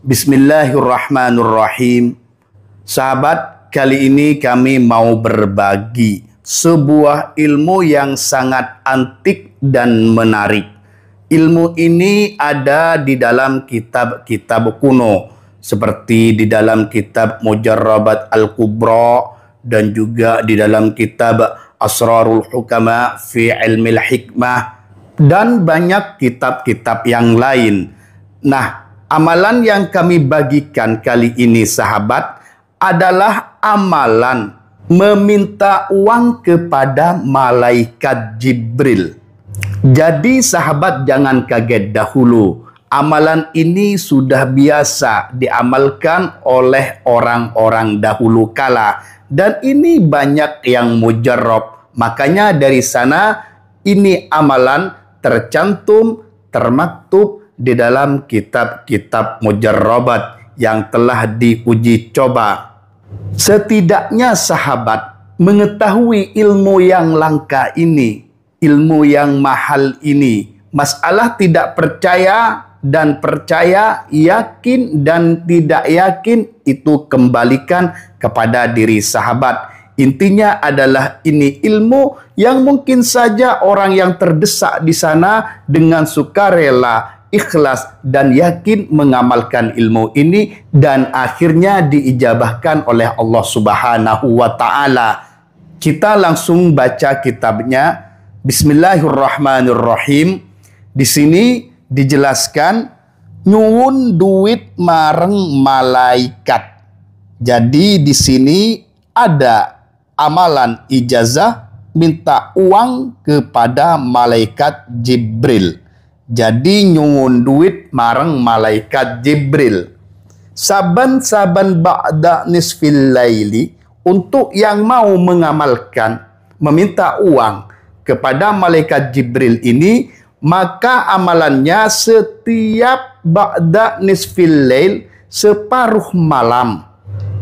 Bismillahirrahmanirrahim. Sahabat, kali ini kami mau berbagi sebuah ilmu yang sangat antik dan menarik. Ilmu ini ada di dalam kitab-kitab kuno, seperti di dalam kitab Mujarrabat Al-Kubra dan juga di dalam kitab Asrarul Hukama fi Ilmil Hikmah dan banyak kitab-kitab yang lain. Nah, amalan yang kami bagikan kali ini sahabat adalah amalan meminta uang kepada malaikat Jibril. Jadi sahabat jangan kaget dahulu. Amalan ini sudah biasa diamalkan oleh orang-orang dahulu kala. Dan ini banyak yang mujarrab. Makanya dari sana ini amalan tercantum, termaktub di dalam kitab-kitab mujarrabat yang telah diuji coba. Setidaknya sahabat mengetahui ilmu yang langka ini, ilmu yang mahal ini, masalah tidak percaya dan percaya, yakin dan tidak yakin itu kembalikan kepada diri sahabat. Intinya adalah ini ilmu yang mungkin saja orang yang terdesak di sana dengan sukarela, ikhlas dan yakin mengamalkan ilmu ini dan akhirnya diijabahkan oleh Allah Subhanahu wa taala. Kita langsung baca kitabnya. Bismillahirrahmanirrahim. Di sini dijelaskan nyuwun duit mareng malaikat. Jadi di sini ada amalan ijazah minta uang kepada malaikat Jibril. Jadi nyuwun duit mareng malaikat Jibril. Saban-saban ba'da nisfil laili, untuk yang mau mengamalkan meminta uang kepada malaikat Jibril ini, maka amalannya setiap ba'da nisfil lail, separuh malam.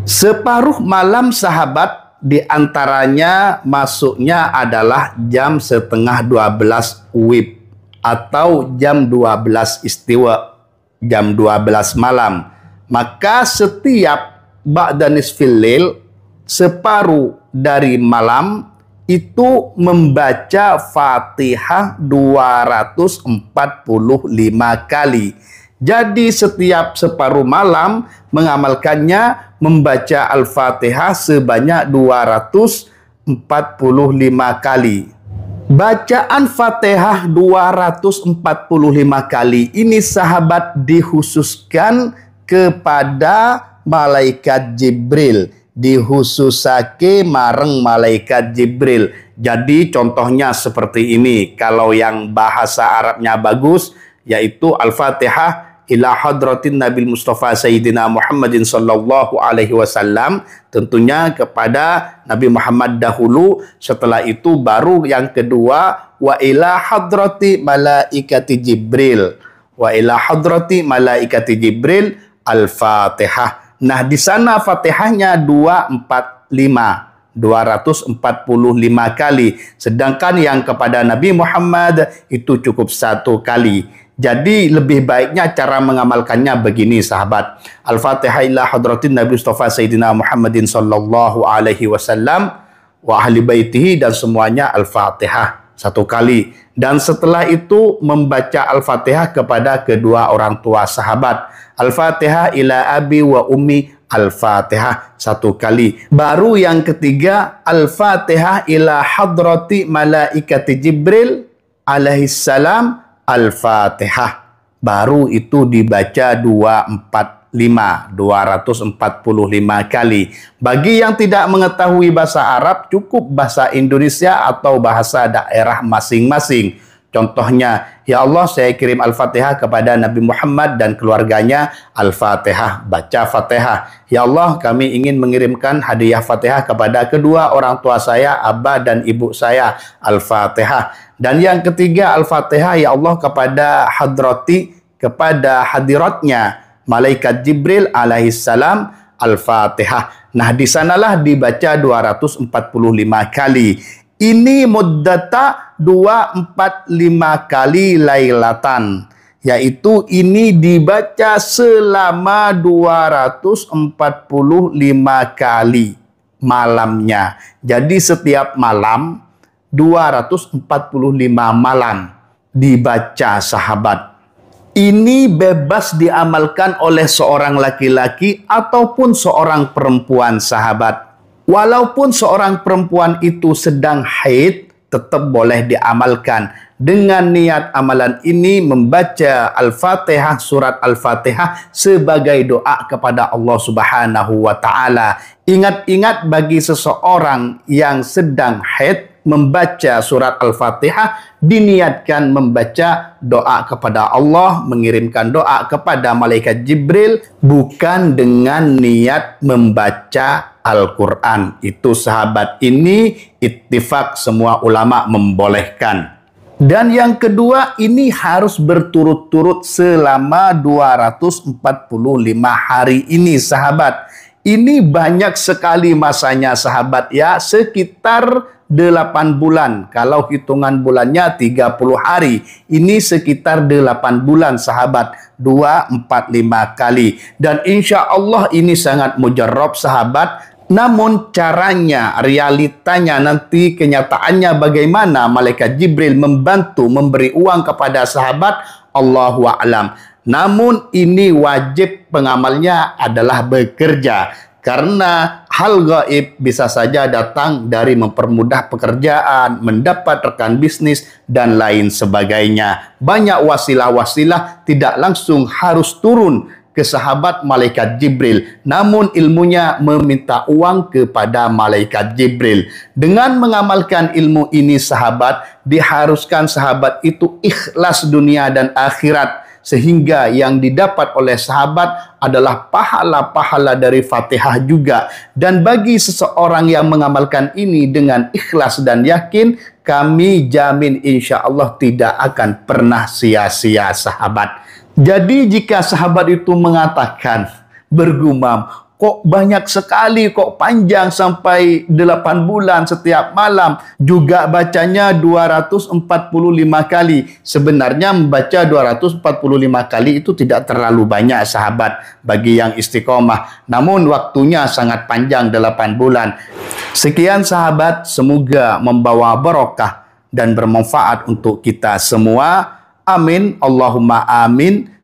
Separuh malam sahabat, di antaranya masuknya adalah jam setengah 12 WIB atau jam 12 istiwa, jam 12 malam. Maka setiap ba'da nisfil lail, separuh dari malam, itu membaca Fatihah 245 kali. Jadi setiap separuh malam mengamalkannya membaca Al-Fatihah sebanyak 245 kali. Bacaan Fatihah 245 kali ini sahabat dikhususkan kepada malaikat Jibril. Dikhususake mareng malaikat Jibril. Jadi contohnya seperti ini. Kalau yang bahasa Arabnya bagus, yaitu Al-Fatihah ila hadratin Nabil Mustafa Sayyidina Muhammadin sallallahu alaihi wasallam, tentunya kepada Nabi Muhammad dahulu. Setelah itu baru yang kedua, wa ila hadrati malaikati Jibril, wa ila hadrati malaikati Jibril Al-Fatihah. Nah, di sana Fatihahnya 245 kali. Sedangkan yang kepada Nabi Muhammad itu cukup 1 kali. Jadi lebih baiknya cara mengamalkannya begini sahabat. Al-Fatihah ila hadratin Nabi Mustafa Sayyidina Muhammadin sallallahu alaihi wasallam wa ahli baitihi, dan semuanya Al-Fatihah 1 kali. Dan setelah itu membaca Al-Fatihah kepada kedua orang tua sahabat. Al-Fatihah ila abi wa ummi, Al-Fatihah 1 kali. Baru yang ketiga, Al-Fatihah ila hadrati malaikati Jibril alaihissalam, Al-Fatihah. Baru itu dibaca 245 kali. Bagi yang tidak mengetahui bahasa Arab, cukup bahasa Indonesia atau bahasa daerah masing-masing. Contohnya, ya Allah, saya kirim Al-Fatihah kepada Nabi Muhammad dan keluarganya, Al-Fatihah, baca Fatihah. Ya Allah, kami ingin mengirimkan hadiah Fatihah kepada kedua orang tua saya, abah dan ibu saya, Al-Fatihah. Dan yang ketiga, Al-Fatihah, ya Allah, kepada hadrati, kepada hadiratnya malaikat Jibril alaihissalam, Al-Fatihah. Nah, di sanalah dibaca 245 kali. Ini muddata 245 kali lailatan. yaitu ini dibaca selama 245 kali malamnya. Jadi setiap malam 245 malam dibaca, sahabat. Ini bebas diamalkan oleh seorang laki-laki ataupun seorang perempuan, sahabat. Walaupun seorang perempuan itu sedang haid, tetap boleh diamalkan. Dengan niat amalan ini membaca Al-Fatihah, surat Al-Fatihah sebagai doa kepada Allah Subhanahu wa Ta'ala. Ingat-ingat, bagi seseorang yang sedang haid, membaca surat Al-Fatihah diniatkan membaca doa kepada Allah, mengirimkan doa kepada malaikat Jibril, bukan dengan niat membaca Al-Quran. Itu, sahabat, ini ittifaq semua ulama membolehkan. Dan yang kedua, ini harus berturut-turut selama 245 hari ini, sahabat. Ini banyak sekali masanya, sahabat, ya, sekitar 8 bulan. Kalau hitungan bulannya 30 hari, ini sekitar 8 bulan, sahabat. 2, 4, 5 kali. Dan insya Allah ini sangat mujarrab, sahabat. Namun caranya, realitanya, nanti kenyataannya bagaimana malaikat Jibril membantu, memberi uang kepada sahabat, Allahu a'lam. Namun ini wajib pengamalnya adalah bekerja. Karena hal gaib bisa saja datang dari mempermudah pekerjaan, mendapat rekan bisnis, dan lain sebagainya. Banyak wasilah-wasilah tidak langsung harus turun ke sahabat malaikat Jibril, namun ilmunya meminta uang kepada malaikat Jibril. Dengan mengamalkan ilmu ini, sahabat, diharuskan sahabat itu ikhlas dunia dan akhirat, sehingga yang didapat oleh sahabat adalah pahala-pahala dari Fatihah juga. Dan bagi seseorang yang mengamalkan ini dengan ikhlas dan yakin, kami jamin insya Allah tidak akan pernah sia-sia, sahabat. Jadi jika sahabat itu mengatakan, bergumam, kok banyak sekali, kok panjang sampai 8 bulan setiap malam, juga bacanya 245 kali. Sebenarnya membaca 245 kali itu tidak terlalu banyak, sahabat, bagi yang istiqomah. Namun waktunya sangat panjang, 8 bulan. Sekian, sahabat, semoga membawa barokah dan bermanfaat untuk kita semua. Amin, Allahumma amin.